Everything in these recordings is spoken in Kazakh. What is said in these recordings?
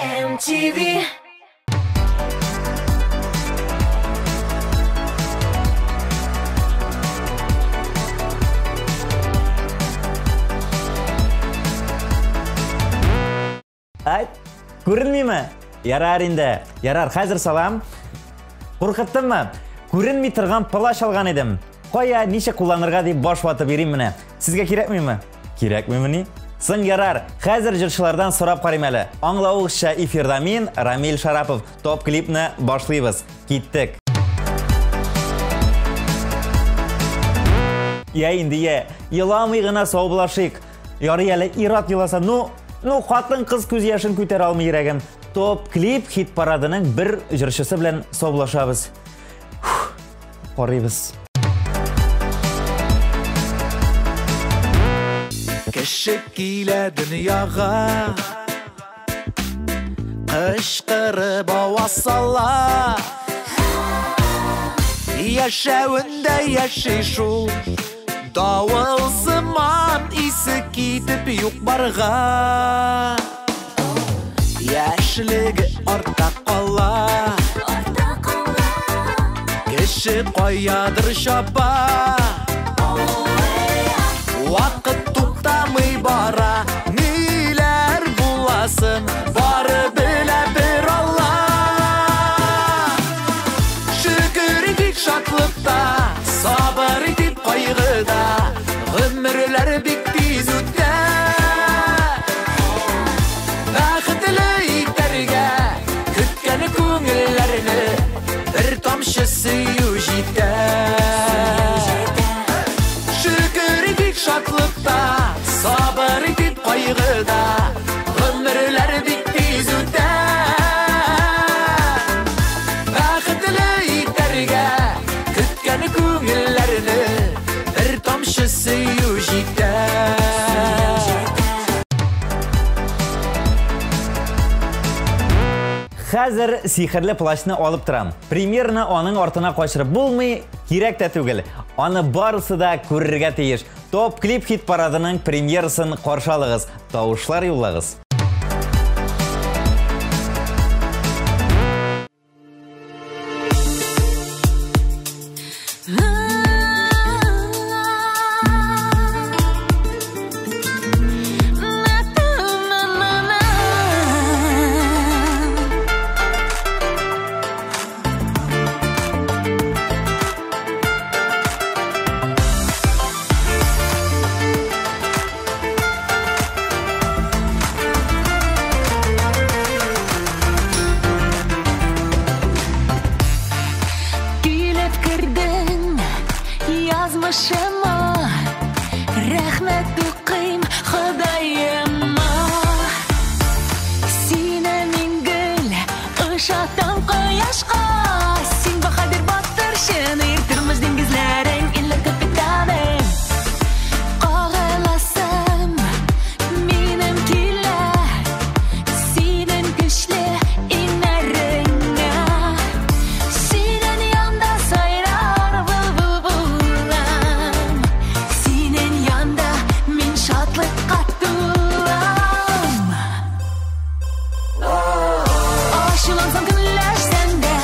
MTV. Ayt, ko'rinmaymi? Yarar endi. Yarar, hozir salom. Qo'rqitdimmi? Ko'rinmay turgan plash olgan edim. Qo'ya, necha qo'llanirga deb bosh vatib berayim meni. Sizga kerakmimi? Kerakmimi? So'ng yarar, hozir jurchilardan so'rab qarayman. Anglovchicha efirda men, Ramil Sharapov, top klipni boshlaymiz. Ketdik. Ya endi yilamay g'ina sovblashik. Yoriyali irot yilasa, no xotin qiz ko'z yashin ko'tara olmay yuragim. Top klip hit paradining bir ijrochisi bilan sovlashamiz. Qaraymiz. Keşik ile dünyaga kışkırıp avasala Yaşavında yaşayışul Davul zaman isi gidip yok barga Yaşligi orta qala Kişi koyadır şaba Vakit tutamay bara Neler bulasın Barı bile bir Allah Şükür edip şaklıkta Sabır edip kaygıda Ömürler biktiz öte Bakıtlı iterge Kütkeni köngüllerini Bir tamşısı yüjide Şaklıkta, sabır edip kaygıda Ömürler biktiz öte Bakıtlı iterge Kütkeni köngüllerini Bir tamşısı yüjide Hozir sehrli plashni olib turam. Premyerni onun ortına qo'shirib bo'lmay, kerak da tugil. Uni barisida ko'rishga tegish. Top klip hit paradining premyerasini qarshi oling'iz. Tovushlar yo'llag'iz. Рәхмәт укыйм Худайыма Сине мин гөл Ышатам кояшка Син баһадир батырчын Иртирмиз диңгезләрең Илле капитаным Кагыласым Минем килә Синең көчле иннәреңә Синең янда сайрар булбулам Синең янда мин шатлыкка тулам Ашулансам көнләшсәң дә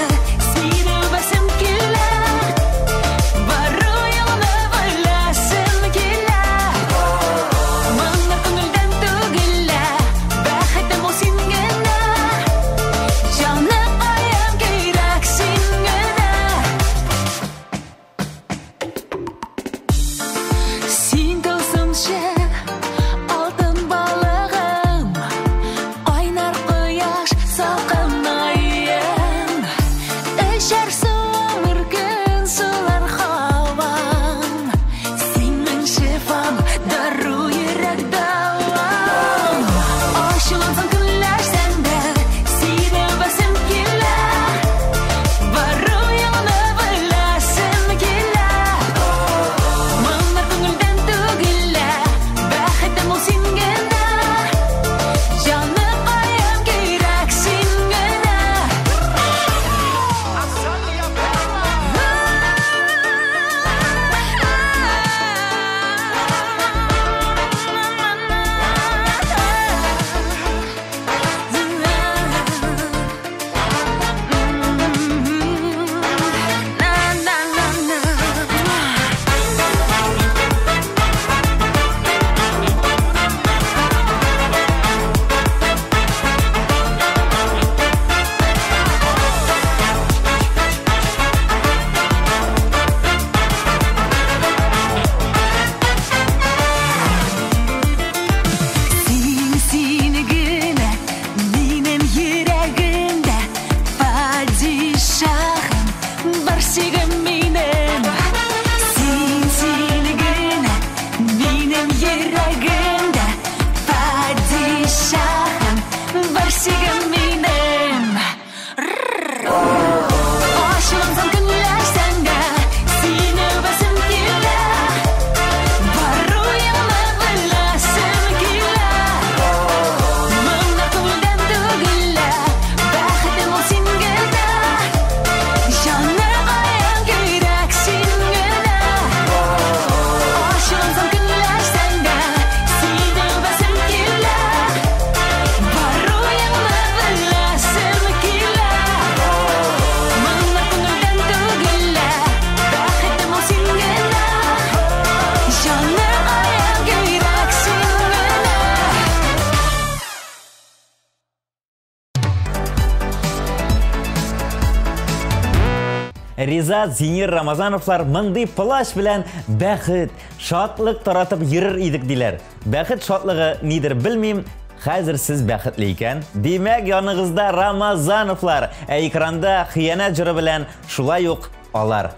Ризат, Зинер Рамазановлар мындай плащ белән бәхет, шатлык таратып йөрер идек диләр. Бәхет шатлыгы нидер белмим, хәзер сез бәхетле икән. Димәк, яныгызда Рамазановлар, экранда хыянат җыры белән шулай ук алар.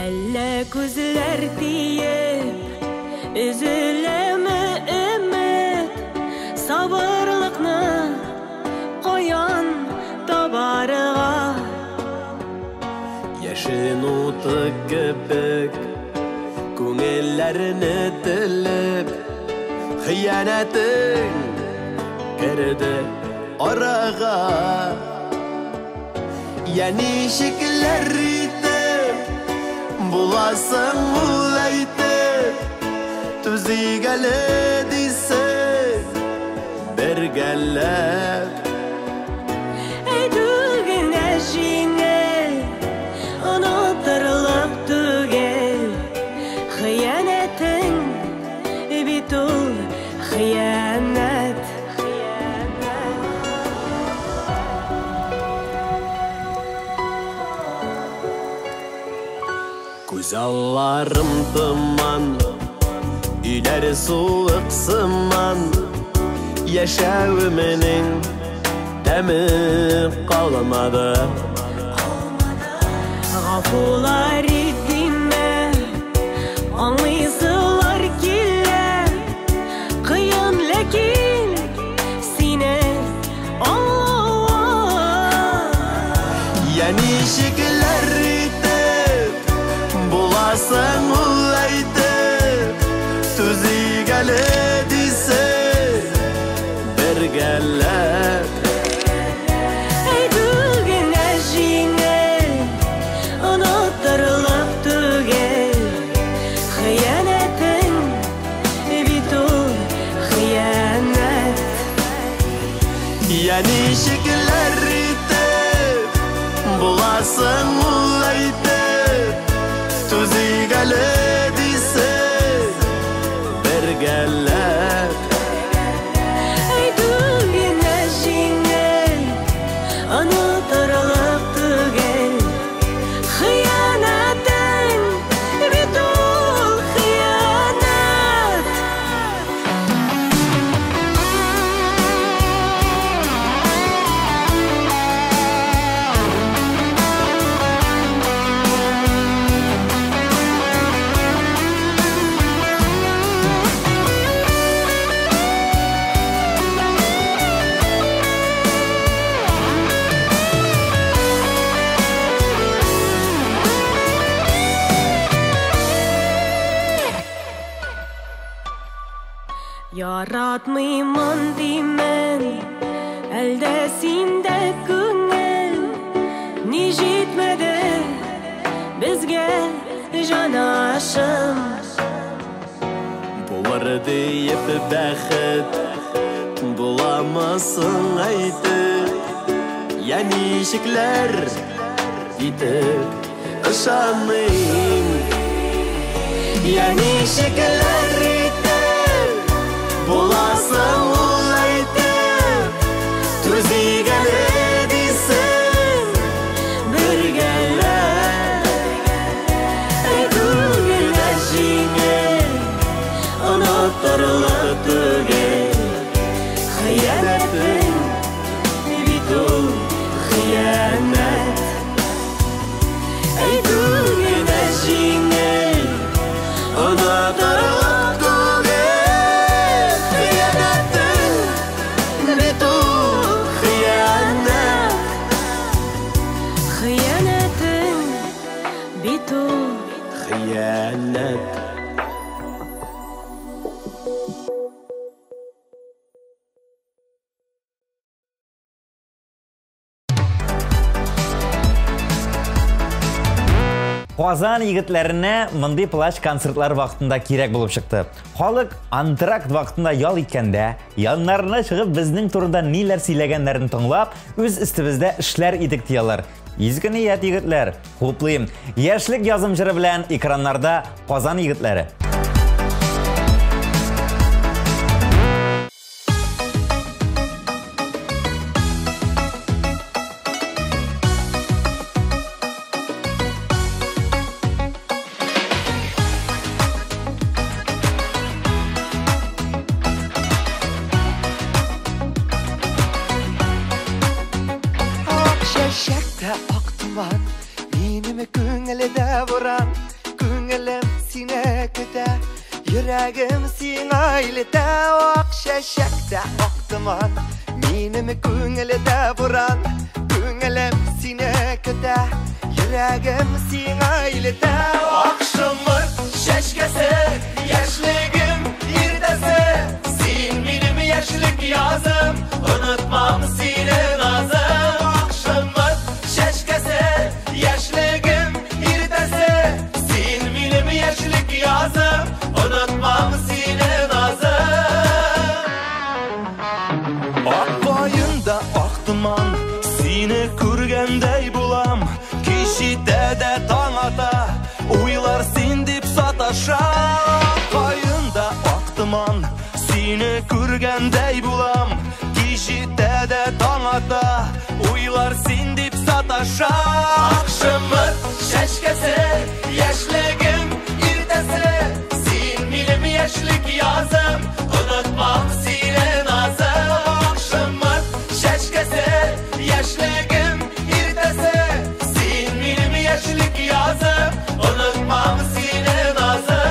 Әллә күзләр тиеп, üzülәме өмет, сабырлыкны каян табарга? Яшен уты кебек, күңелләрне телеп, хыянатың керде арага. Ничекләр Буласың улайтып, түзигәле дисең, бергәләп. Әйтүгенә җиңел, онытырлык түгел, хыянәтең бит ул хыянәт. Күзалларым тыман, өйләре суык сыман, яшәвеменең тәме калмады. Гафулар итимә, аңлыйсылар килә, кыен ләкин сине Ничекләр Буласың улайтып, түзигәле дисең, бергәләп. Әйтүгенә җиңел, онытырлык түгел, хыянәтең бит ул хыянәт. Ничекләр буласың улайтып, түзигәле дисең, бергәләп. Әйтүгенә җиңел, онытырлык түгел, хыянәтең бит ул хыянәт. Яратмыймын димен, әлдә синдә күңел, ни җитмәде безгә җанашым. Булыр диеп бәхет, буламасың әйтеп, ничекләр итеп ышанмыйм. Ничекләр буласың улайтып, түзигәле дисең, бергәләп. Әйтүгенә җиңел, онытырлык түгел, хыянәтең бит ул хыянәт. Әйтүгенә җиңел, онытырлык хыянәт. Казан егетләренә мондый плащ концертлар вакытында кирәк булып чыкты. Халык антракт вакытында ял иткәндә, яннарына чыгып безнең турында ниләр сөйләгәннәрен тыңлап, үз истебездә эшләр идек диялар. Изге ният егетләр, хуплыйм. Яшьлек язым җыры белән экраннарда Казан егетләре. Benim köngülde vuran, köngülüm sine köte, yüreğim sine ilete, akşeşekte aktıman. Benim köngülde vuran, köngülüm sine köte, yüreğim sine ilete, akşamır şeşkesi, yaşlığım irdesi, sen benim yaşlık yazım, unutmam seni nazım, akşamır şeşkesi. Yaşlığım irdesi, sen benim yaşlık yazım, unutmam seni nazım. Ak boyunda aktıman, seni körgəndey bulam, kişide de taң ata, uylar sen dip sataşa. Ak boyunda aktıman, seni körgəndey bulam, kişide de taң ata, uylar sen dip sataşa. Akşamır şeşkesi, yaşlığım irdesi, sen benim yaşlık yazım, unutmam seni nazım. Akşamır şeşkesi, yaşlığım irdesi, sen benim yaşlık yazım, unutmam seni nazım.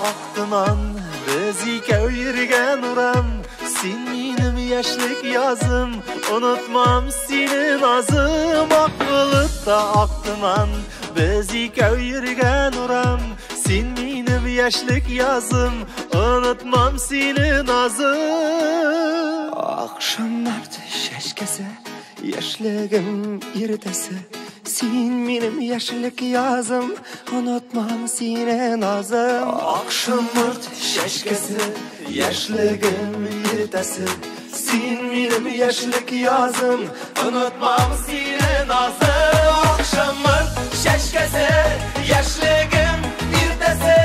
Aktıman, biz ikev yürgen uram, sen benim yaşlık yazım, unutmam seni nazım. Akıllıkta aktıman, biz ikev yürgen uram, sen benim yaşlık yazım, unutmam seni nazım. Akşamlarda şeşkesi, yaşlığım irdesi, sen benim yaşlık yazım, unutmam seni nazım. Akşamır şeşkesi, yaşlığım irdesi, sen benim yaşlık yazım, unutmam seni nazım. Akşamır şeşkesi, yaşlığım irdesi,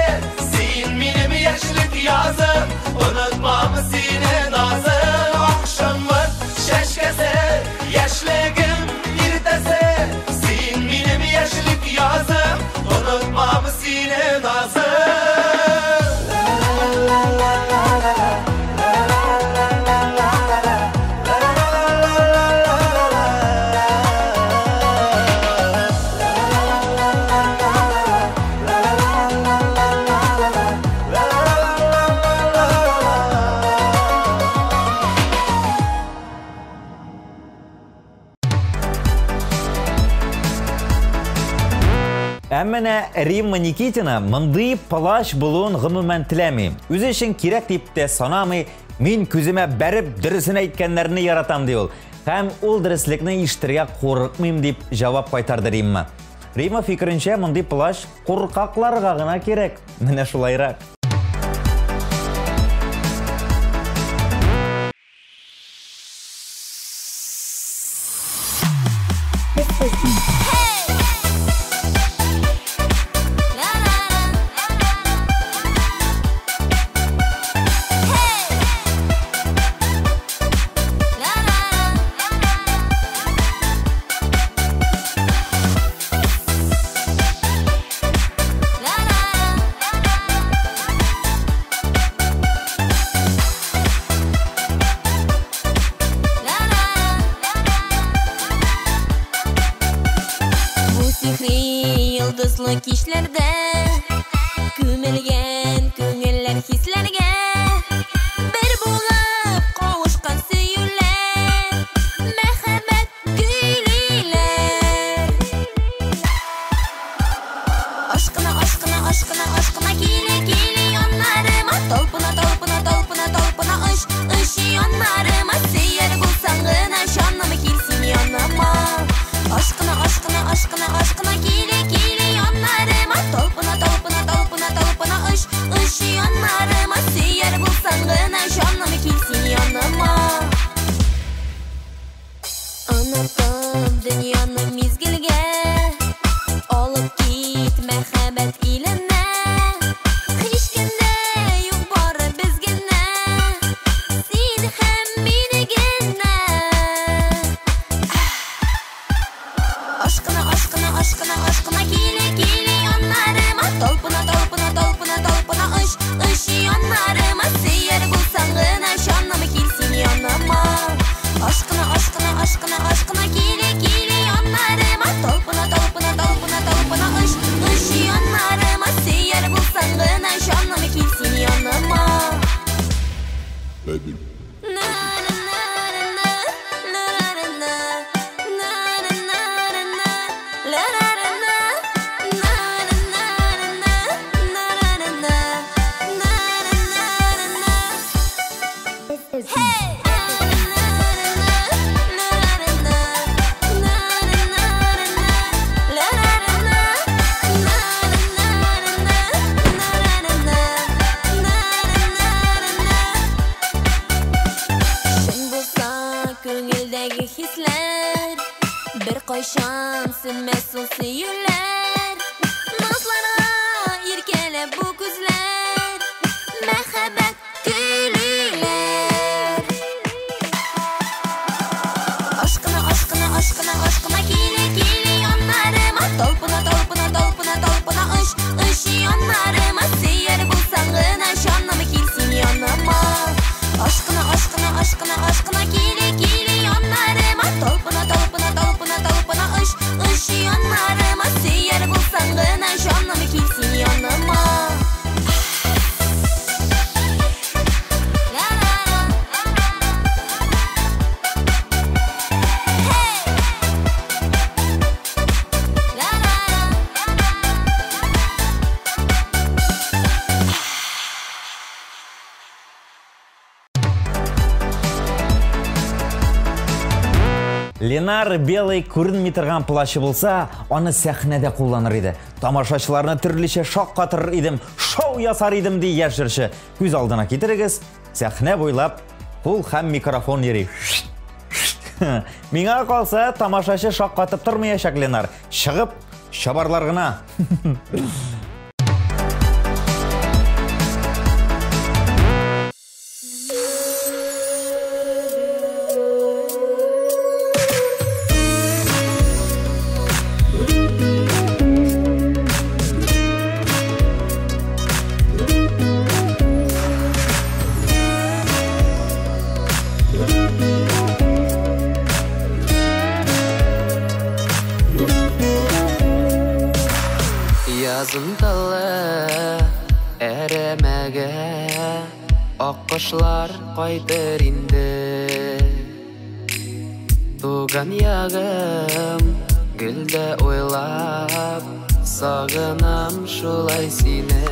sen benim yaşlık yazım, unutmam seni nazım. Akşamır şeşkesi, yaşlığım irdesi, benim yaşlık yazım, unutmam seni nazım. Әмменә Римма Никитина мондый плащ булуын гомумән теләми. Үзе өчен кирәк дип тә санамый, мин күземә бәреп дөресен әйткәннәрне яратам ди ул. Һәм ул дөреслекне ишетергә курыкмыйм дип җавап кайтарды Римма. Римма фикеренчә, мондый плащ куркакларга гына кирәк. Менә шулайрак. Kişlerde kümelgen küngüller hislerge bir bulup kavuşkan süyüller yanlarıma Süyer bulsan gına canım kilsin yanıma Anlattım dünyanı mizgilge Olup git mehabet iline Hişkinde yok barı bizgine Sin hem beni gine Aşkına aşkına aşkına aşkına Gili gili yanlarıma Tolpuna tolpuna tolpuna tolpuna Iş yanlarıma Süyer bulsan gına canım kilsin yanıma Aşkına aşkına aşkına aşkına Gili gili yanlarıma Tolpuna tolpuna tolpuna tolpuna Iş yanlarıma Süyer bulsan gına canım kilsin yanıma Baby. Koyşan sünmez o süyüller Nazlara irkele bu güzler Mehabet gülüler Aşkına aşkına aşkına aşkına Gili gili yanlarıma Tolpuna tolpuna tolpuna tolpuna Iş yanlarıma Süyer bulsan gına canım kilsin yanıma Aşkına aşkına aşkına aşkına Gili gili yanlarıma Tolpuna tolpuna tolpuna tolpuna Iş yanlarıma Süyer bulsan gına canım kilsin yanıma Ленар белый көрінмей тұрған плашы болса, оны сәхнеде қолданыр еді. Тамашашыларына түрліше шоқ қатырыр едім, шоу ясар едім дей ешірші. Көз алдына кетірігіз, сәхне бойлап, қол һәм микрофон ери. Меңа қалса, тамашашы шоқ қатып тұрмаяшақ Ленар. Шығып, шабарларғына. Yazındalı eremege Akqışlar qaytır indi Tuğan yağım gülde oylap Sağınam şulay sine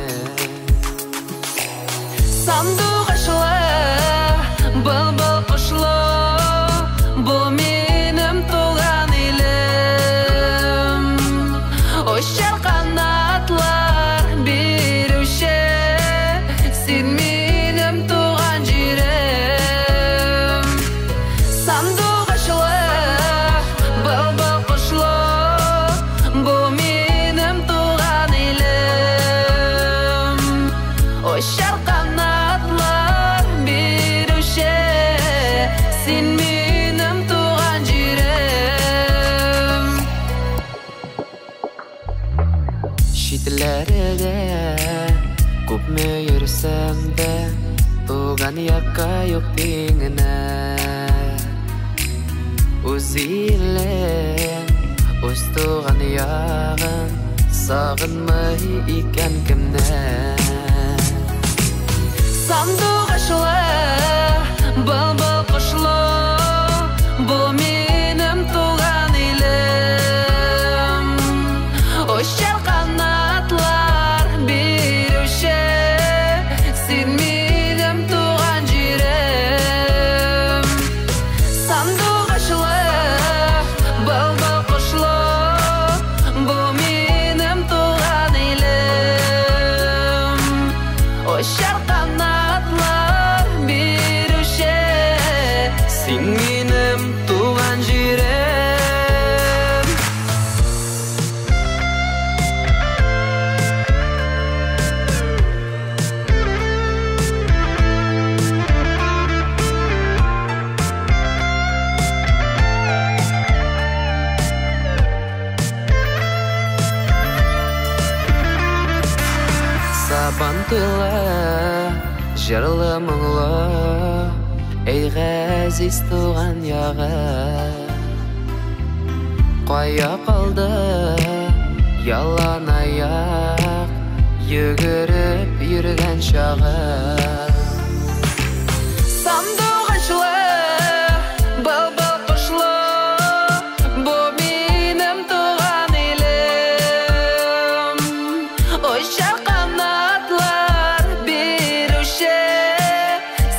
Sandık aşlı bıl kuşlu Bu benim tuğan ilim Hoşçal kanatlar bir üşe Sen benim tuğan cirim Sandık aşlı bıl kuşlu Bu benim tuğan ilim Hoşçal kanatlar bir üşe Sen benim tuğan cirim Şitlerde Kup mu yürüsem de Tuğan yakka yok dingine Uzilen Uz tuğan yağın Sağınmay iken kimden Sandık aşlı bıl kuşlu Bu benim tuğan ilim Hoşçal kanatlar bir üşe Sen benim tuğan cirim Sandık aşlı bıl kuşlu Bu benim tuğan ilim Hoşçal Жырлы мұңлы ей ғазиз туған яғы Қоя қалды ялан аяқ Жүгіріп жүрген шағы Сандуғашлы Бұл құшлы Бұл менім туған елім Ойша қанатлар беруші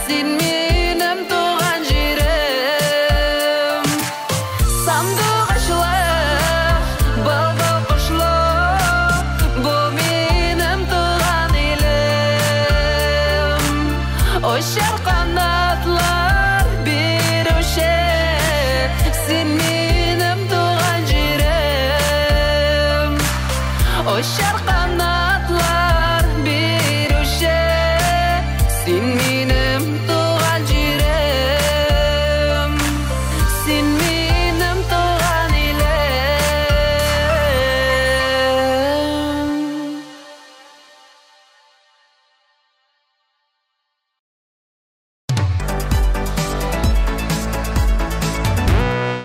Сен менім туған жерім Сандуғашлы Бұл құшлы Бұл менім туған елім Ойша қанатлар беруші Сен менім туған жерім Ойша қанатлар беруші Сен менім туған жерім Сен менім туған елім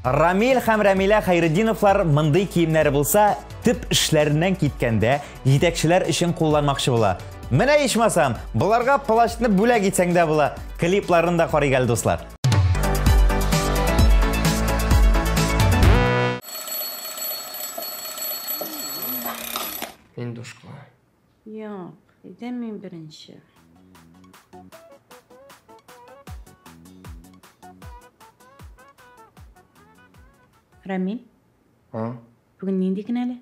Рамил һәм Рамиля Хайретдиновлар мындай киемнәре булса, төп эшләреннән киткәндә җитәкчеләр өчен кулланмакчы була. Менә ичмасам, буларга плащны бүләк итсәң дә була. Клипларын да карый гәл дуслар. Мен душқа. Yok, edemeyim birinci. Рамил, бүгін ненде кінәлі?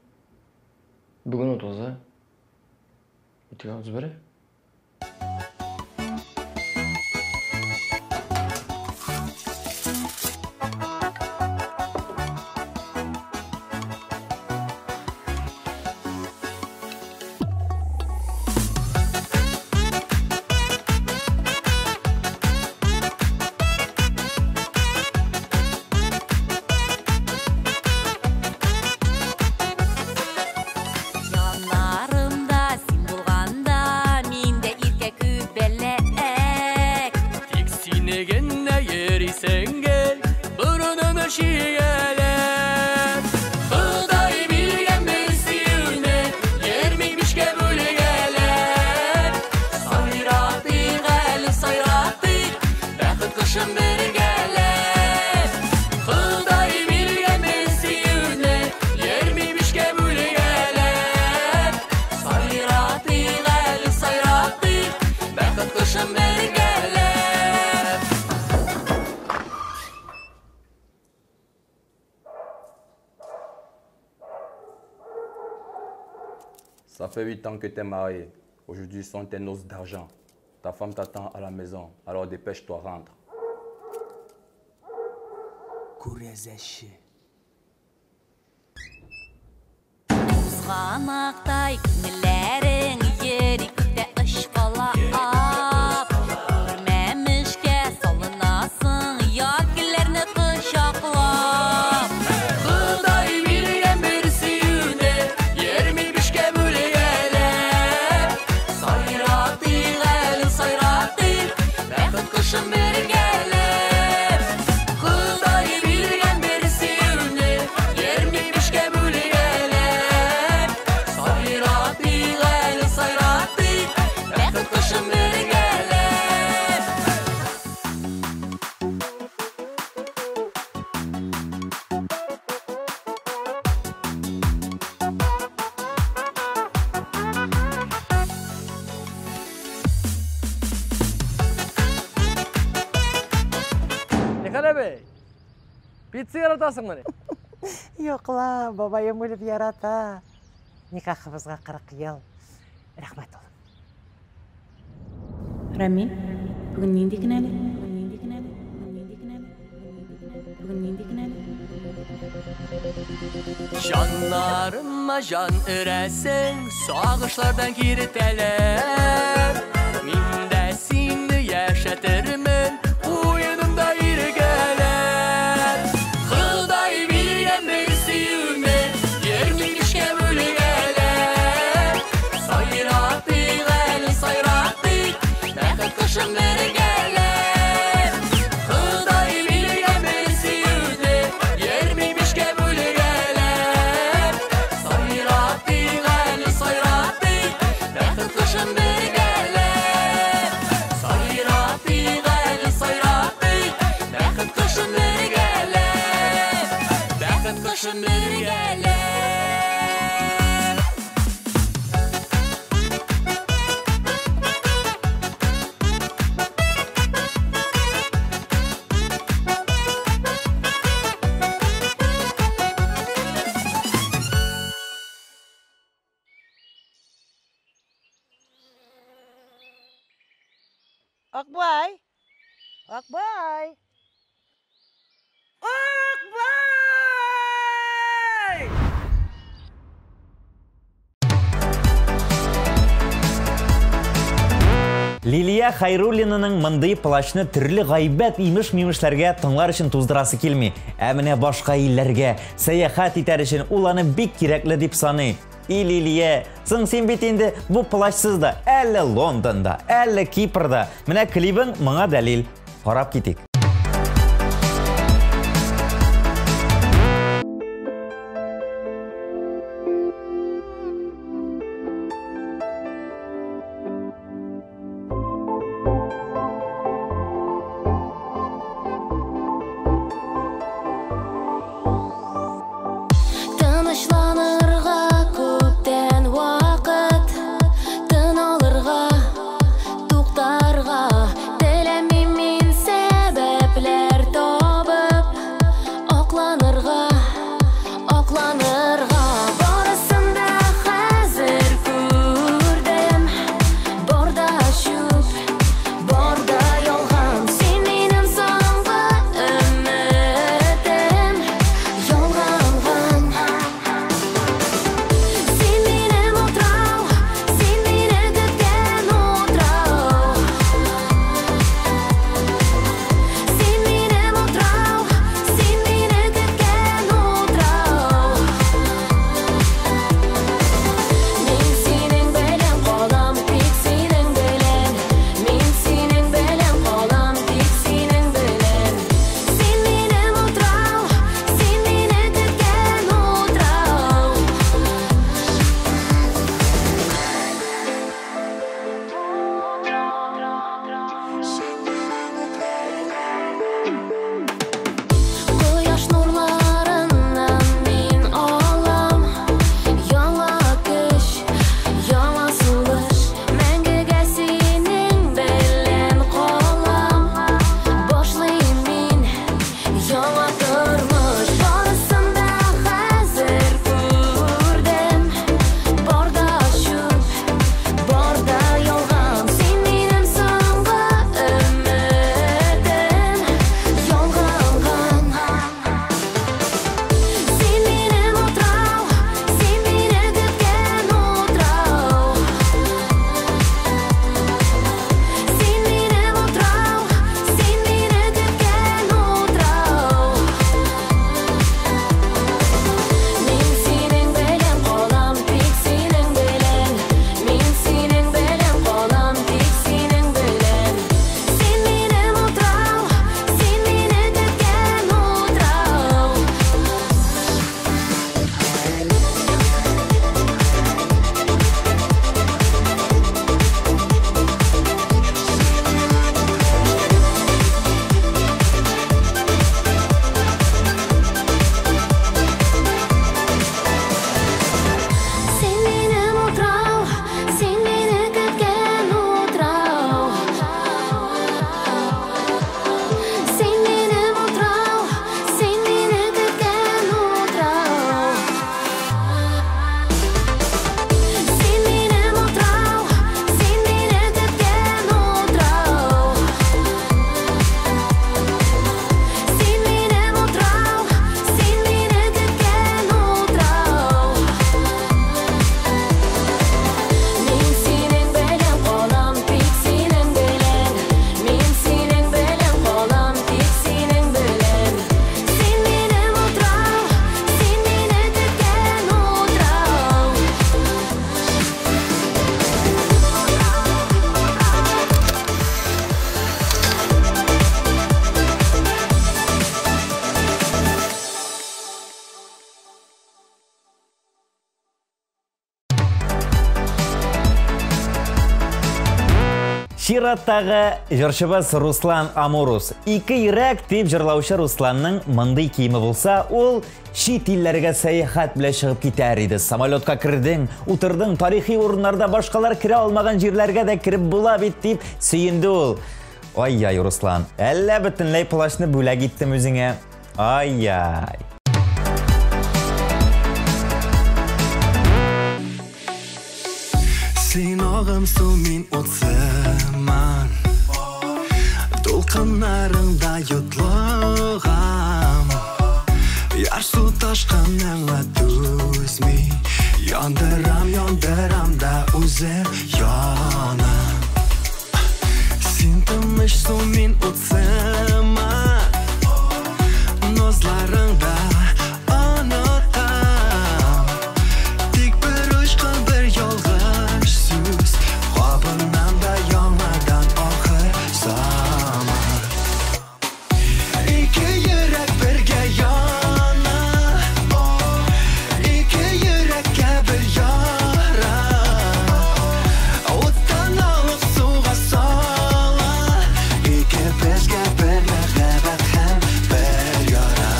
Бүгін 30-ы. Өтіге 31-і. Жанарымда сен болғанда менде ирке көп бәлек Тек сенегенне ерисеңге бұрынын шиелеп Құдай білген бір сүйіне ермеймішке бөлегелеп Сайратық әлі сайратық бәқіт қышын бергелеп Құдай білген бір сүйіне ермеймішке бөлегелеп Сайратық әлі сайратық бәқіт қышын бергелеп Ça fait 8 ans que t'es marié. Aujourd'hui sont tes noces d'argent. Ta femme t'attend à la maison. Alors dépêche-toi, rentre. Қызғанақтай күңілерің ерікте ұшқалап Көрмәмішке салынасың якілерні құшақлап Құдай берген бір сүйіне ермеймішке бөлегелеп Сайратық әлі сайратық бәқіт қышын бергелеп Құдай берген бір сүйіне ермеймішке бөлегелеп Сайратық әлі сайратық бәқіт қышын бергелеп Николай Бey, pizza yaratасың мені. Yo'qla, babayım o'lib yarata. Nikahımızga 40 yıl. Rahmat olun. Рамил, бүгін ненде кінәлі? Бүгін ненде кінәлі? Жанларыма жан үрәсің, сағышлардан киртәләр. Мин дә сине яшәтермен, уйынымда иргәләр. Құдай биргән бер сөюне, ермеймешкә бөлегәләр. Сайратық әле сайратық, бәхет кышы Акбай! Акбай! Акбай! Лилия Хайруллинаның мындай плащны төрле гайбәт имеш-мимешләргә тыңлар өчен туздырасы килми. Ә менә башка илләргә сәяхәт итәр өчен ул аны бик кирәкле дип саный. Лилия, соң син бит инде бу плащсыз да, әле Лондонда, әле Кипрда. Менә клибың моңа дәлил. Карап китик. Чираттагы жырчыбыз Руслан Амурус. Ике йөрәк дип җырлаучы Русланның мындый киеме булса, ул чит илләргә сәяхәт белән чыгып китәр иде. Самолетка кирдең, утырдың, тарихи урыннарда башкалар кирә алмаган җирләргә дә кирип була бит дип сөенде ул. Ай-яй, Руслан, әллә бөтенләй плащны бүләк иттем үзеңә. Ай-яй. Син агымсың, мин утсыман. aşkından düzmi Yandıram da uzem yana Sen tımmışsın min utsama Nozlarında anlatam Dik bir aşkın bir yolğaş süz Kabından da yanmadan ahır zaman İki yürek birge yana İki yürekке bir yara Ottan alıp suğa sala İki bizge bir mehabet hem bir yara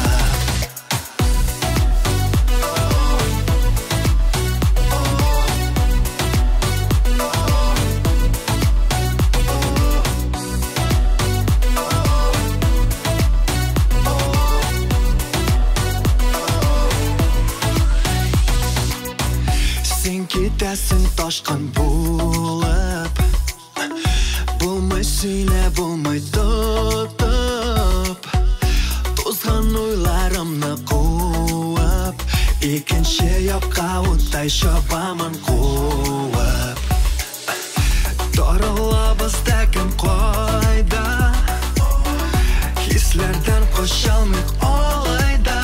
Sen gidesin taşkın bulup Bulmay söyle bulmay tutup Tozgan oylarımны kovup İkinci yapka otay şabamın kovup Darılabızdakın koyda Hislerden koşalmayık olayda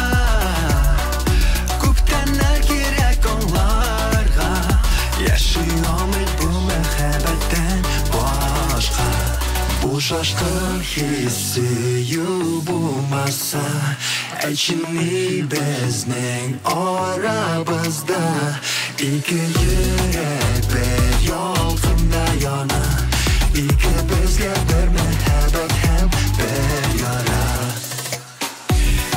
Көптенер керек onlarga Yaşayamayız bu mehabetten başka Bu şaşkın hissi yıl bulmasa Elçini bizning aramızda İki yürek bir yolunda yana İki bizge bir mehabet hem bir yara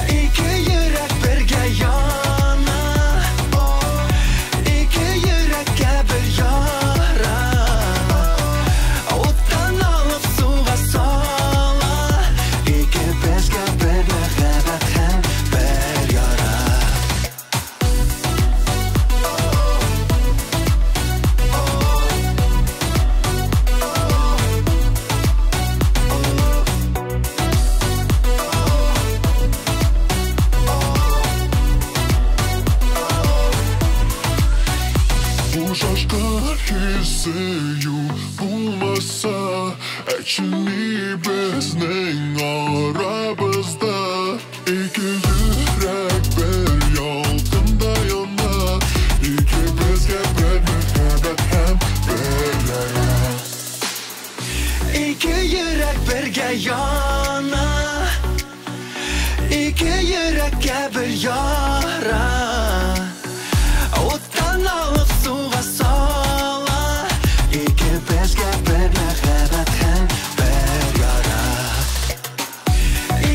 İki yürek birge yana İki yürekке bir yara Ottan alıp suğa sala İki bizge bir mehabet hem bir yara Bu şaşkın hissi bulmasa Elçini bizning aramızda İki yürek bir yolunda yana İki bizge bir mehabet hem bir yara İki yürek birge yana İki yürekке bir yara Ottan alıp suğa sala İki bizge bir mehabet hem bir yara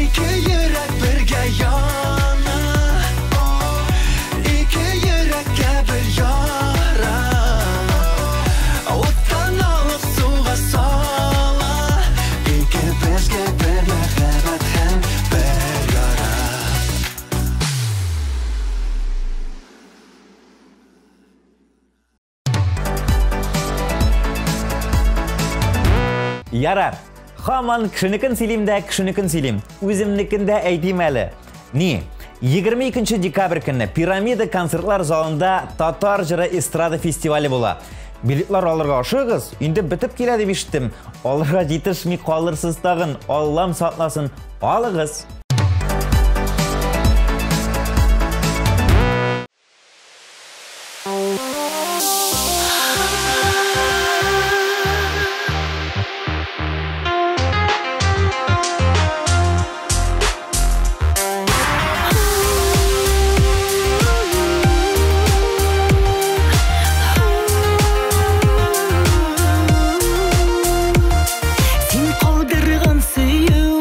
İki yürek birge yana İki yürekke bir yara Ottan alıp suğa sala İki bizge bir mehabet hem bir yara Yarar. Hamon kishinikin silimda kishinikin silim. O'zimnikinda aytayim ali. Ni? 22 dekabr kuni Piramida konsertlar zalında Tatar jiri estrada festivali bo'la. Biletlar olirga oshigiz. Endi bitib keladi deb eshitdim. Olirga yetishmay qolirsiz tag'in. Allam saqlasin. Olig'iz. Sen qoldirgan suyu,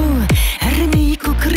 әрмей көкірек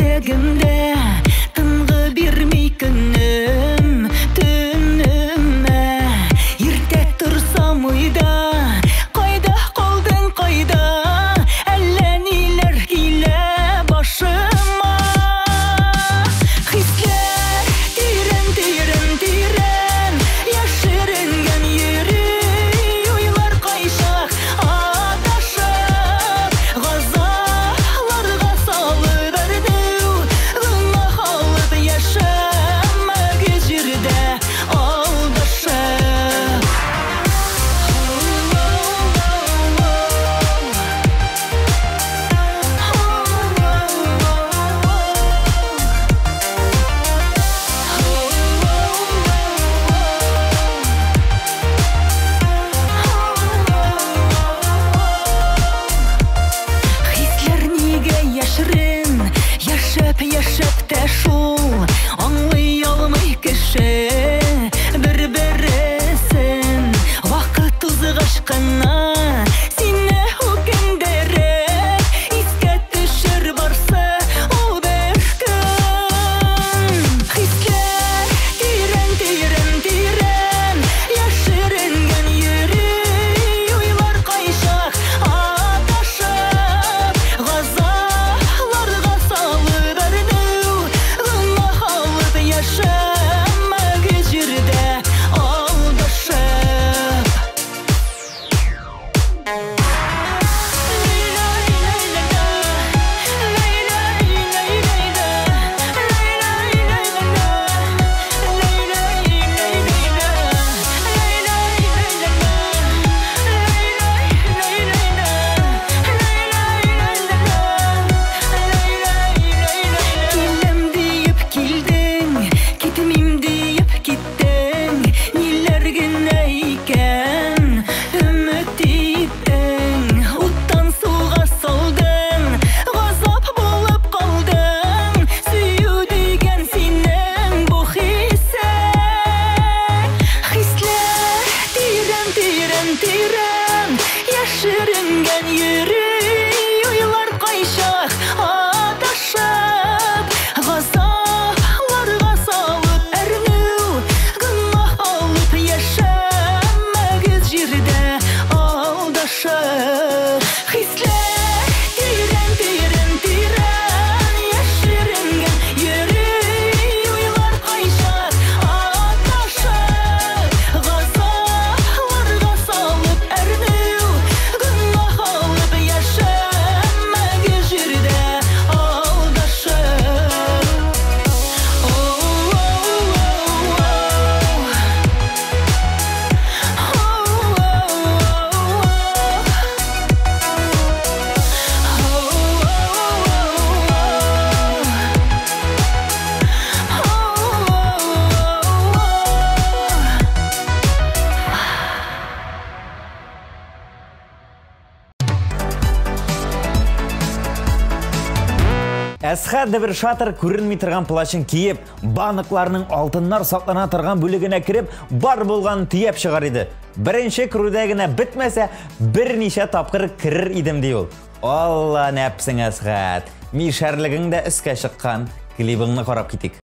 Әсхат бір шатыр көрінмей тұрған плашын киіп, банықларының алтыннар сақлана тұрған бөлігіне кіріп, бар болғанын түйеп шығар еді. Бірінші кірудегіне бітмесе, бірнеше тапқыр кірір едім дей ол. Алла нәпсің Әсхат. Мишәрлігіңді іске шыққан. Клибіңні қарап кетейік.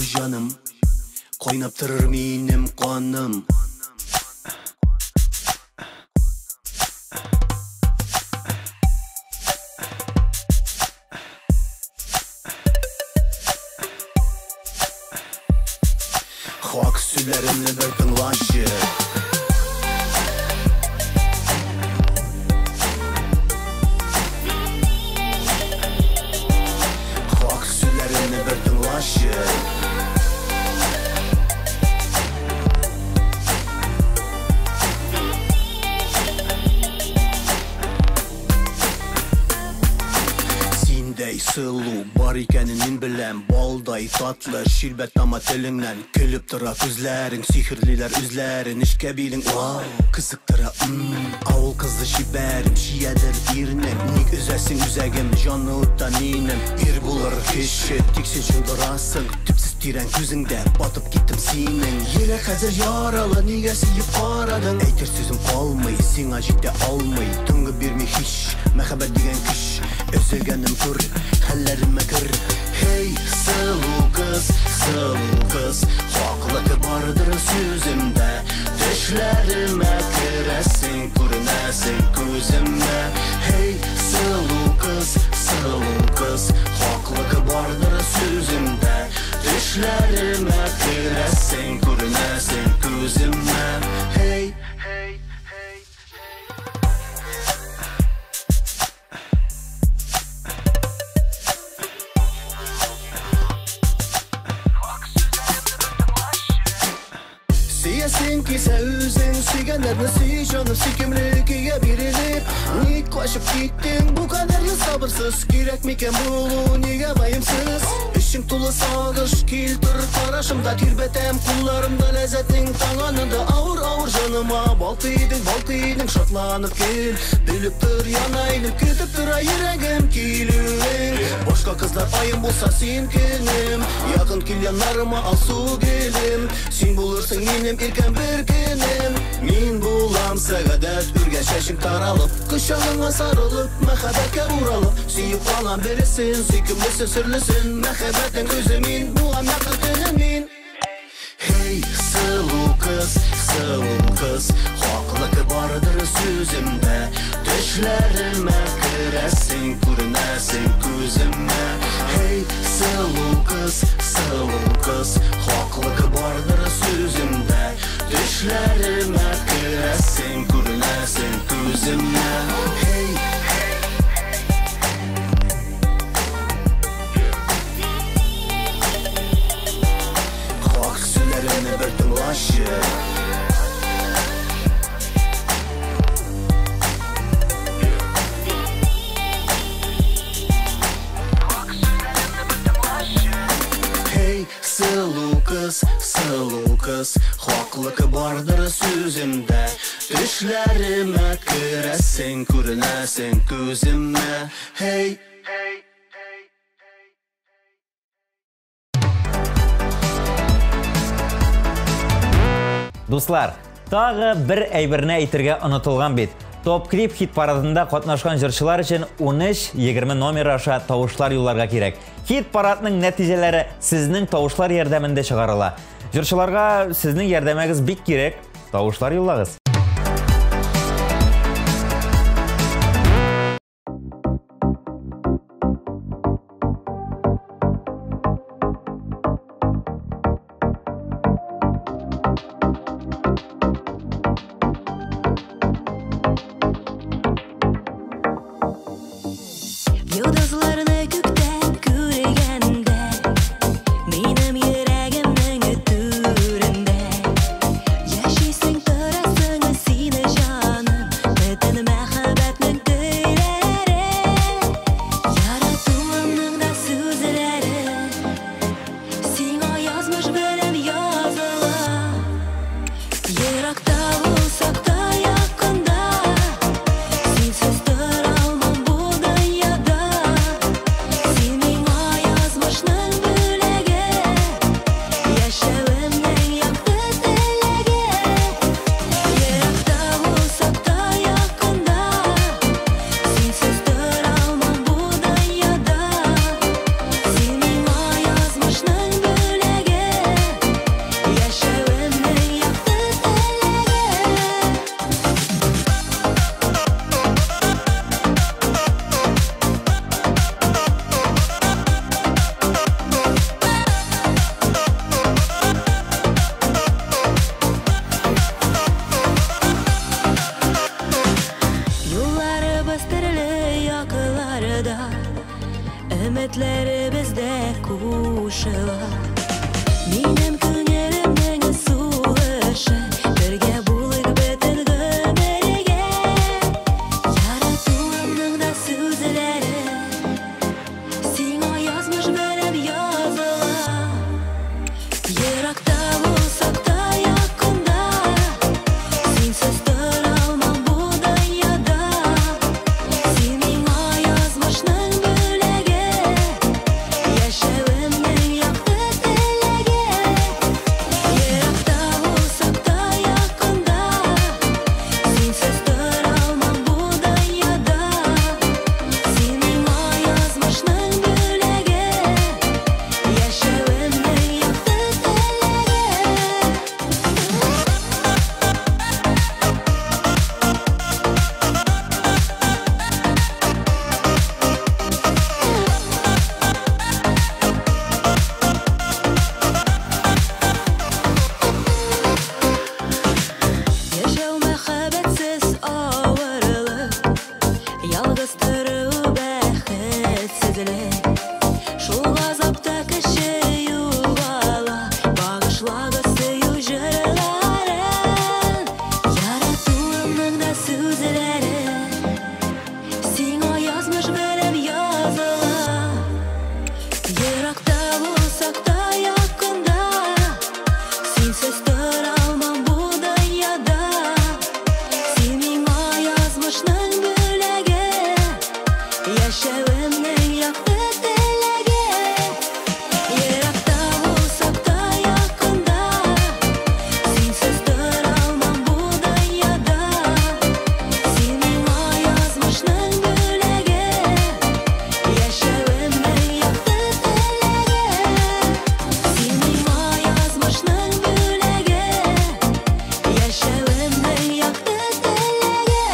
Жаным, қойнап тұрыр менім қаным. Хак сүлерімні бір тыңлашы. Хак сүлерімні бір тыңлашы. Сылу бар екенін мен білем, балдай татлы шилбет тама тіліңнен. Күліп тұра көзләрің, сихірлілер үзләрін, ішке білің, вау, қызық тұра, ауыл қызы шибәрім, шиядыр ирнің, ник үзәсің үзәгім, жаны ұтта менім. Ир бұлыр кеші, тексен шындырасың, түпсіз тирен көзіңдер, батып кеттім сенің. Елі қазір яралы, неге сейіп қарадың, әйтер сөзім қалмай, сен ажетте алмай, түнгі берме хиш, мәхаббет деген күш, өзілгенім көр, хәлләріме кір. Хей, сылу қыз, хақлығы бардыр сөзімді, түшләріме кірәсің, көрінәсің көзімді. Хей, сылу қыз, хақлығы бардыр сөзімді, түшләріме кірәсің, көрінәсің көзімді. Хей, Сен кесе өзің сүйгендерді сүй, жаным сүйкемлікке беріліп. Ник қашып кеттің, бұл қадарлы сабырсыз, керек мекен болу, неге байымсыз. Ішің тұлы сағыш, келтір қарашымда, тербетем құлларымда ләззеттің таңанында. Ауыр жаныма, балтыйдың, шатланып кел, біліп тұр янайынып, кетіп тұр айырәгім келуің. Башқа қызлар айым болса сен кенім, яғын келянларыма алсу келім. Сен болырсың менім еркен бір кенім, мен болам сәғадәт, үрген шәшің таралып, құшағыңа сарылып, мәхәбәтке уралып, сүйіп қалам бересін, сүйкімлісі сүрлісін, мәхәбәттің өзі мен, болам яқыр түнімін. Хей, сылу қыз, хақлығы бардыр сөзімді, түшләріме кірәсің, көрінәсің көзімді. Хей, сылу қыз, хақлығы бардыр сөзімді, түшләріме кірәсің, көрінәсің көзімді. Хей, хақ сүлерімні бір тыңлашы. Сылу қыз, хақлығы бардыр сөзімді, түшләріме кірәсің, көрінәсің көзімді. Хей, Дуслар, тағы бір әйбіріне әйтірге ұнытылған бет. Топ клип хит парадында қатнашқан жыршылар үшін 13-20 номер аша тауышлар юлларға керек. Хит парадының нәтижелері сіздің тауышлар ярдәмінде шығарыла. Жыршыларға сіздің ярдәмәгіз бик керек, тауышлар юллағыз. Менің йөрәгемнең түрендә яшисең торасың ашыла. Минем күңелемнең суышы, бергә булыйк бөтен гомергә. Яратуымның да сүзләре, сиңа язмыш белән языла. Еракта булсак та якында, синсез тора алмам бу дөньяда. Син миңа язмышның бүләге, яшәвемнең якты теләге. Еракта булсак та якында, синсез тора алмам бу дөньяда. Син миңа язмышның бүләге, яшәвемнең якты Яшәү мәхәббәтсез авырлык, ялгыз тору бәхетсезлек. Шул газапта кеше югала, багышлагы сөю җырларын. Яратуымның да сүзләре, сиңа язмыш белән языла. Еракта булсак та якында, синсез тора алмам бу дөньяда. Син миңа язмышның бүләге, яшәвемнең якты теләге. Еракта булсак та якында, синсез тора алмам бу дөньяда. Син миңа язмышның бүләге, яшәвемнең якты теләге. Син миңа язмышның бүләге, яшәвемнең якты теләге.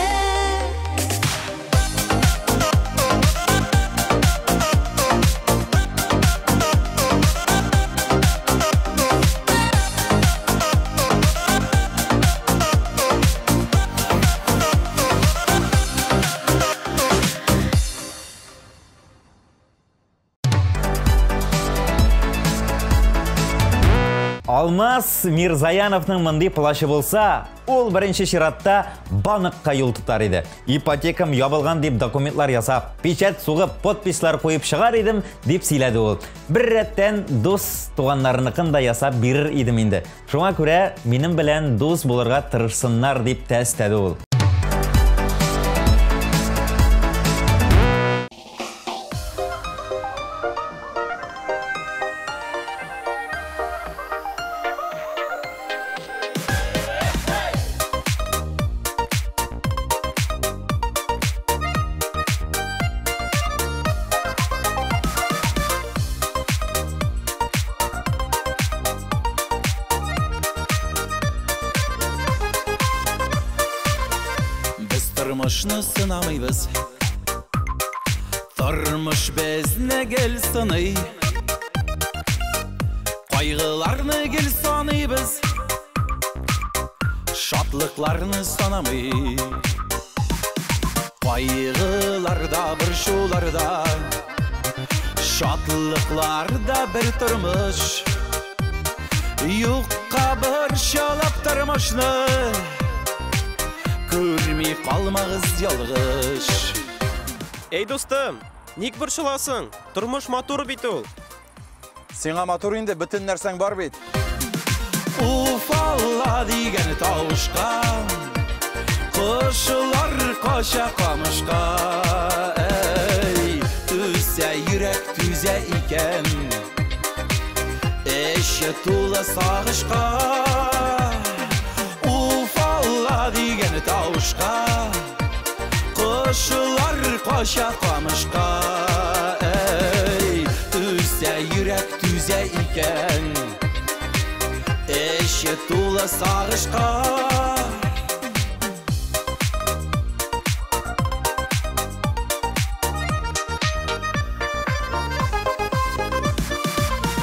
Алмаз Мирзаяновның мындай плашы болса, ол бірінші ширатта баныққа юл тұтар еді. Ипотекам ябылған деп документлар ясап, печат суғып, подпислар қойып шығар едім деп сөйледі ол. Бір реттен дос туғанларынықын да ясап берір едім енді. Шуңа күрә менің білән дос болырға тырышсыннар деп тәстәді ол. Тормышны сынамыйбыз, тормыш безне гел сыный. Кайгыларны гел саныйбыз, шатлыкларны санамый. Кайгыларда бер шуларда, шатлыкларда бер тормыш. Юкка бер шалап тормышны, көрмей қалмағыз ялғыш. Ей достым, ник борчыласың? Тормыш матур бит ул. Сиңа матур инде бүтін нәрсәң бар бит. Уфалла дигән тавышка, кошылар каша камышка. Эй, түзә йөрәк түзә икән, эше тулы сагышка. Дигән тавышка, кошылар каша камышка. Эй, түзә йөрәк түзә икән, эше тулы сагышка.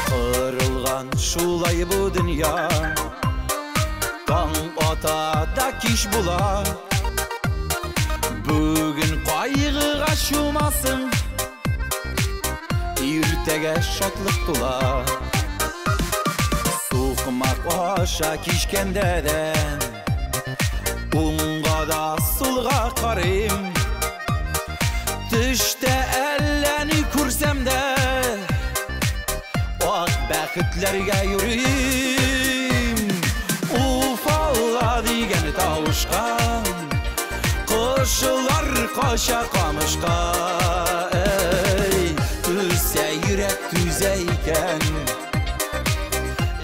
Кырылган шулай бу дөнья, таң ата да киш була. Бүгін қайғыға шумасын, күздәге шатлык тула. Суқмак аша кишкәндәдән, уңга да сулга карыйм. Төштә әллә ни күрсәм дә, ак бәхетләргә йөрим. Уфалла дигән тавышка, кошылар кача камышка. Түзә йөрәк түзә икән,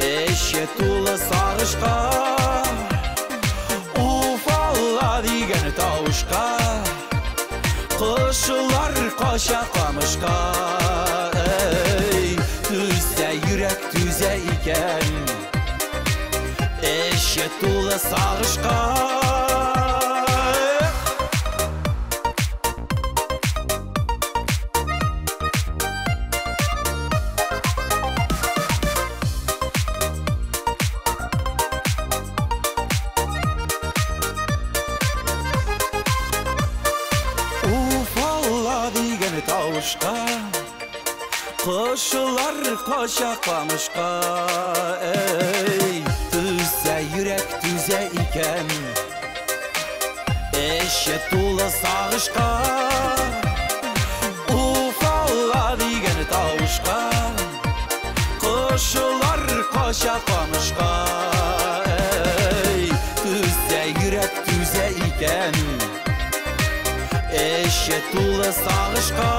эче тулы сагышка. Уфалла дигән тавышка, кошылар кача камышка. Түзә йөрәк түзә икән, эче тулы сагышка. Kuşlar koşa kamışka. Түзә йөрәк түзә икән, эче тулы сагышка. Уфалла дигән тавышка, кошылар кача камышка. Түзә йөрәк түзә икән, эче тулы сагышка.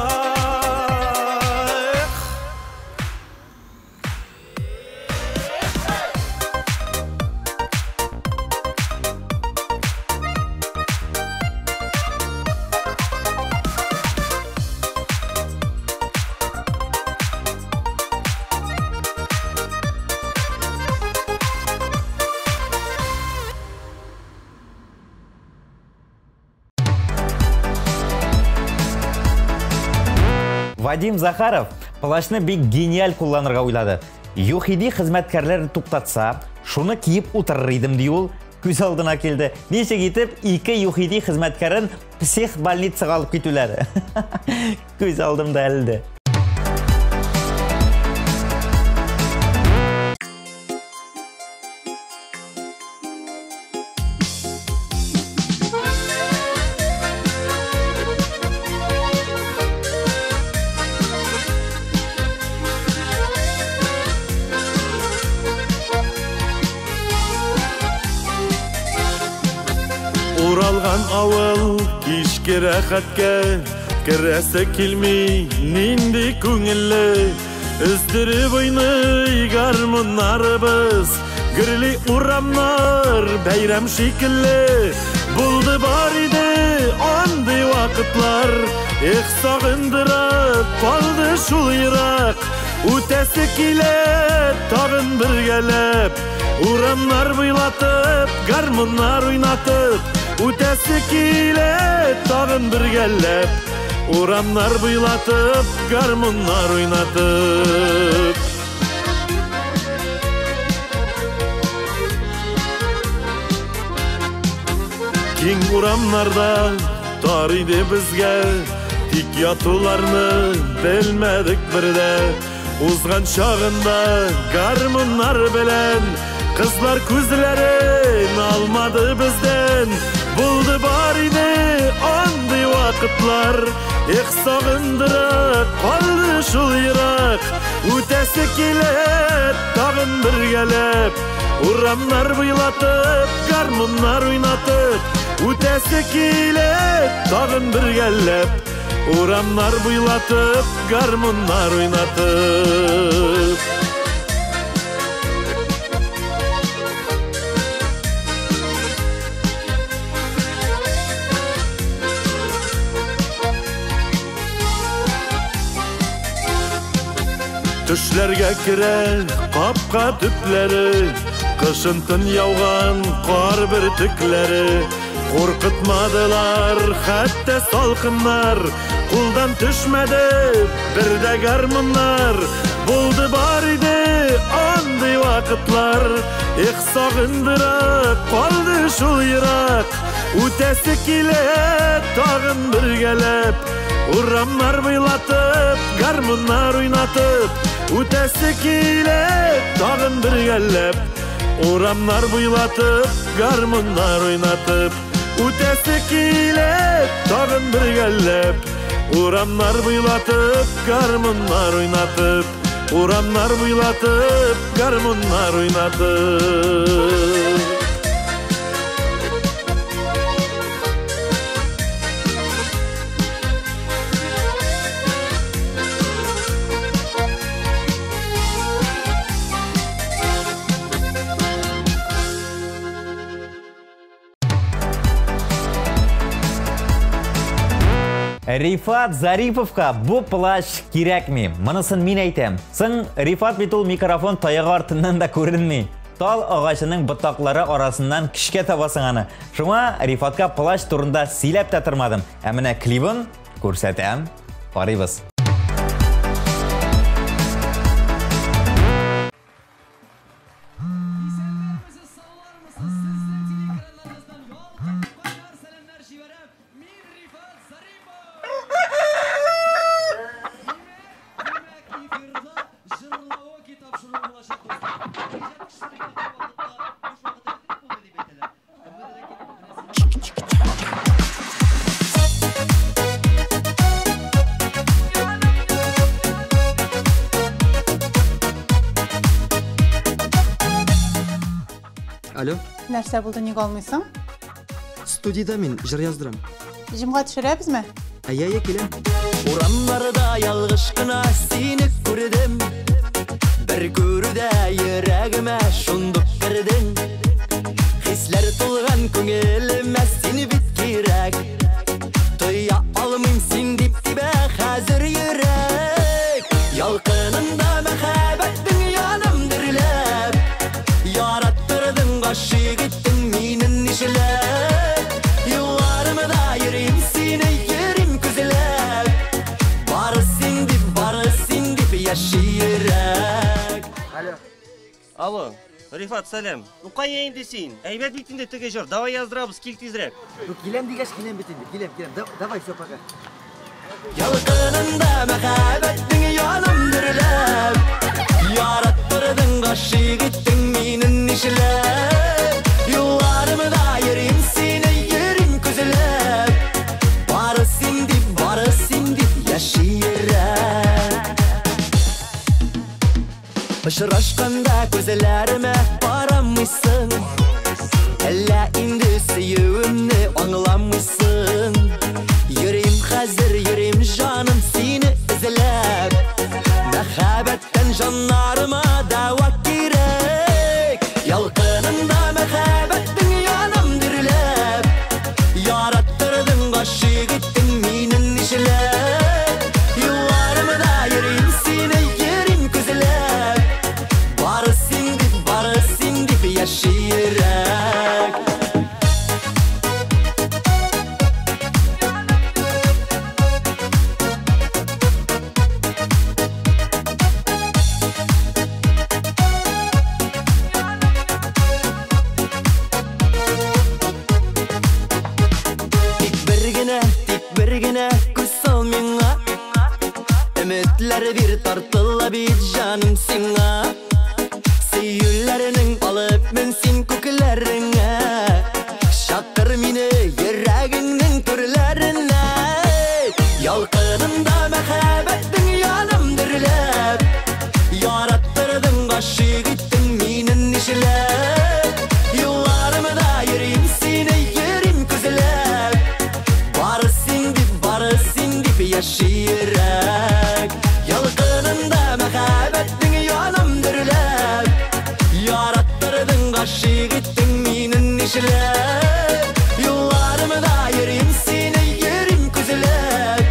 Вадим Захаров плащны бик гениаль кулланырга уйлады. Юхиди хезмәткәрләр туктатса, шуны киеп утырыр идем ди ул, күз алдына килде. Ничек итеп ике юхиди хезмәткәрен псих больницага алып китүләр. Күз алдымда әлде. Уралган авыл кичке рәхәткә, керәсе килми нинди күңелле. Өздереп уйный гармуннарыбыз, гөрли урамнар бәйрәм шикелле. Булды бар иде андый вакытлар, сагындырып калды шул ерак. Үтәсе килә тагын бергәләп, урамнар буйлатып, гармуннар уйнатып. Үтәсе килә тагын бергәләп, урамнар буйлатып, гармуннар уйнатып. Киң урамнарда тар иде безгә, тик ятуларны белмәдек бердә. Узган чагында гармуннар белән, кызлар күзләрен алмады бездән. Булды бар иде андый вакытлар, сагындырып калды шул ерак. Үтәсе килә тагын бергәләп, урамнар буйлатып, гармуннар уйнатып. Үтәсе килә тагын бергәләп, урамнар буйлатып, гармуннар уйнатып. Төшләргә керә капка төпләре, кышын-тын яуган кар бөртекләре. Куркытмадылар хәтта салкыннар, кулдан төшмәде бер дә гармуннар. Булды бар иде андый вакытлар, сагындырып калды шул ерак. Үтәсе килә тагын бергәләп, Урамнар буйлатып, гармуннар уйнатып, үтәсе килеп, тагын бер гәлләп. Урамнар буйлатып, гармуннар уйнатып, үтәсе килеп, тагын бер гәлләп. Урамнар буйлатып, гармуннар уйнатып, урамнар буйлатып, гармуннар уйнатып. Рифат Зариповка бу плащ кирәкми. Монысын мин әйтәм. Соң Рифат бит ул микрофон таяғы артыннан да күренми. Тал агачының ботаклары арасыннан кишкә табасың аны. Шуңа Рифатка плащ турында сөйләп тә тормадым. Ә менә клибын күрсәтәм. Карыйбыз. Алло? Нәрсә булды, ник алмыйсың? Студияда мин җыр яздырам. Җимга төшерәбезме? Әйе, киләм. Урамнарда ялгыш кына сине күрдем. Бер күрүдә йөрәгемә шундук кердең. Хисләр тулган күңелемә сине бит кирәк. Тоя алмыйм син дип тибә хәзер йөрәк. Ялкынында мәхәббәтең яным дөрләп. Яраттырдың гашык иттең мине нишләп. Юлларымда йөрим сине йөрим күзләп. Бары син дип яши йөрәк. Алло, Рифат, сәлем. Ну кая инде син? Әйбәт бит инде теге җыр. Давай яздырабыз, кил тизрәк. Киләм дигәч киләм бит инде. Киләм. Давай, все, пока. Ялкынында мәхәббәтең яным дөрләп. Яраттырдың гашык иттең мине нишләп. Юлларымда йөрим сине йөрим күзләп. Бары син дип яши йөрәк. Очрашканда күзләремә карамыйсың. Әллә инде сөюемне аңламыйсың. Йөрим хәзер, йөрим җаным сине эзләп. Мәхәббәттән җаннарыма дәва кирәк. Ялкынында мәхәббәтең яным дөрләп. Яраттырдың гашык иттең мине нишләп. Юлларымда йөрим сине йөрим күзләп. Бары син дип яши йөрәк. Тик бер генә күз сал миңа. Өметләр бир тартыла бит җаным сиңа. Сөюләрнең алып мен син күкләреңә. Шакыр мине йөрәгеңнең төрләренә. Ялкынында мәхәббәтең яным дөрләп. Яраттырдың гашык иттең мине нишләп. Юлларымда йөрим сине йөрим күзләп. Бары син дип яши йөрәк. Ялкынында мәхәббәтең яным дөрләп. Яраттырдың гашык иттең мине нишләп. Юлларымда йөрим сине йөрим күзләп.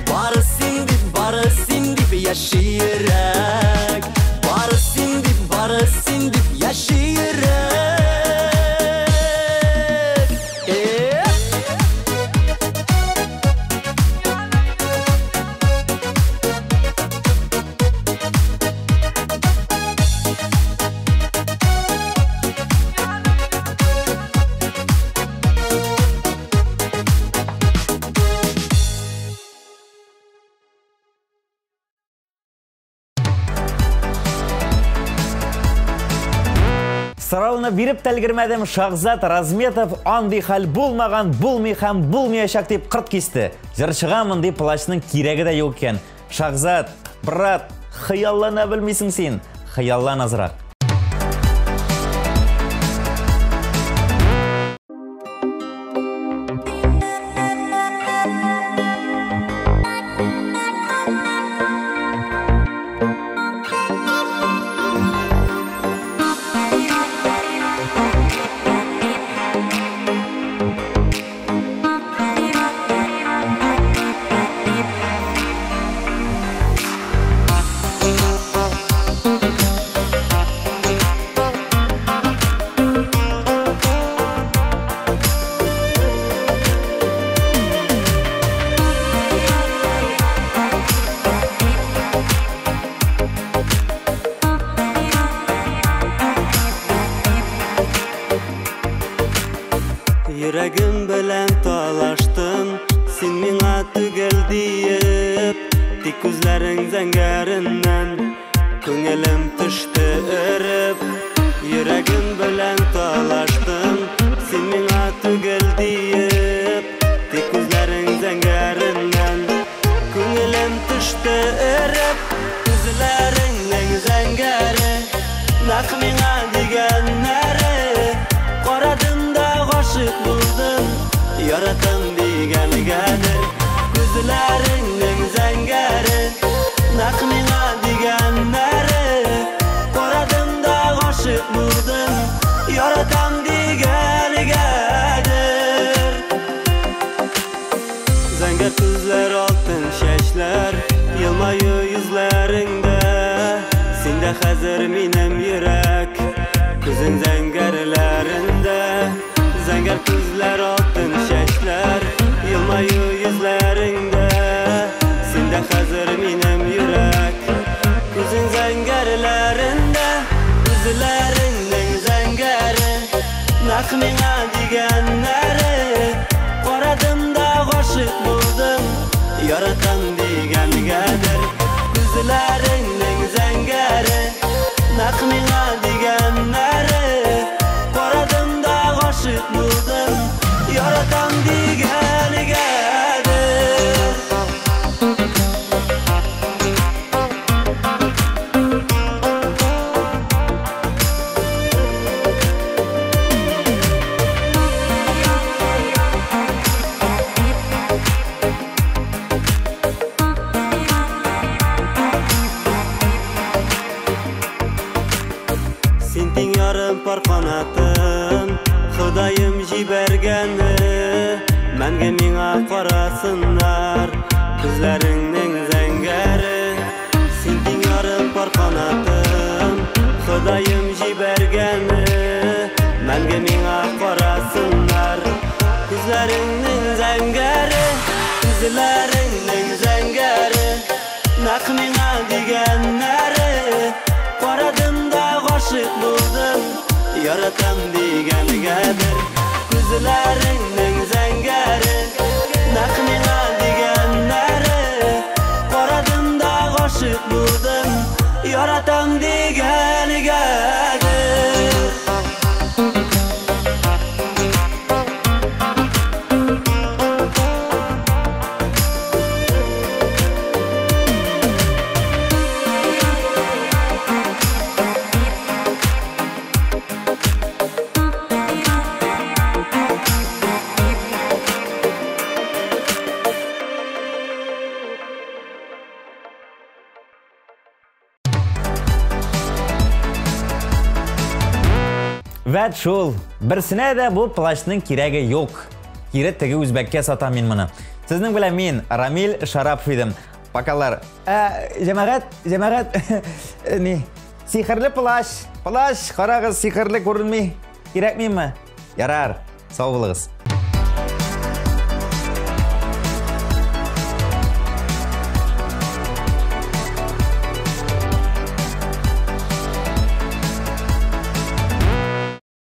Бары син дип яши йөрәк. Бары син дип яши йөрәк. Сұрауны беріп тәлгірмәдім, Шахзат Разметов андый хәл булмаган, булмый һәм булмаячак дип кырт кисте. Җырчыгамын дип плащның кирәге дә юк икән. Шахзат, брат, хыяллана белмисең син. Хыяллан азрак. Йөрәгем белән талаштым, син миңа түгел диеп, тик күзләрең зәңгәреннән күңелем төште өреп. Йөрәгем белән талаштым, син миңа түгел диеп, тик күзләрең зәңгәреннән күңелем төште өреп. Күзләреңнең зәңгәре, нәкъ миңа дигәннәре, карадым да гашык булдым, яратам дигәнгәдер. Күзләреңнең зәңгәре, нәкъ миңа дигәннәре, карадым да гашык булдым, яратам дигәнгәдер. Зәңгәр күзләр, алтын чәчләр, елмаю йөзләреңдә, синдә хәзер минем йөрәк, күзең зәңгәрләрендә. Зәңгәр күзләр, алтын чәчләр, елмаю йөзләреңдә, синдә хәзер минем йөрәк, күзең зәңгәрләрендә. Күзләреңнең зәңгәре, нәкъ миңа дигәннәре, карадым да гашык булдым, яратам дигәнгәдер. Күзләреңнең зәңгәре, нәкъ миңа дигәннәре, карадым да гашык булдым, яратам дигәнгәдер. Син тиң ярым пар канатым, Ходаем җибәргәне, мәңге миңа карасыннар, күзләреңнең зәңгәре. Син тиң ярым пар канатым, Ходаем җибәргәне, мәңге миңа карасынар, күзләреңнең зәңгәре. Күзләреңнең зәңгәре, нәкъ миңа дигәннәре, карадым да гашык булдым, яратам дигәнгәдер. Күзләреңнең зәңгәре, нәкъ миңа дигәннәре, карадым да гашык булдым, яратам дигәнгәдер. Вәт шул, берсенә дә бу плащның кирәге юк. Кире теге үзбәккә сатам мин моны. Сезнең белән мин Рамил Шарапов идем. Покалар. Җәмәгать, ни? Сихерле плащ. Плащ, карагыз, сихерле күренми. Кирәкмиме? Ярар. Сау булыгыз.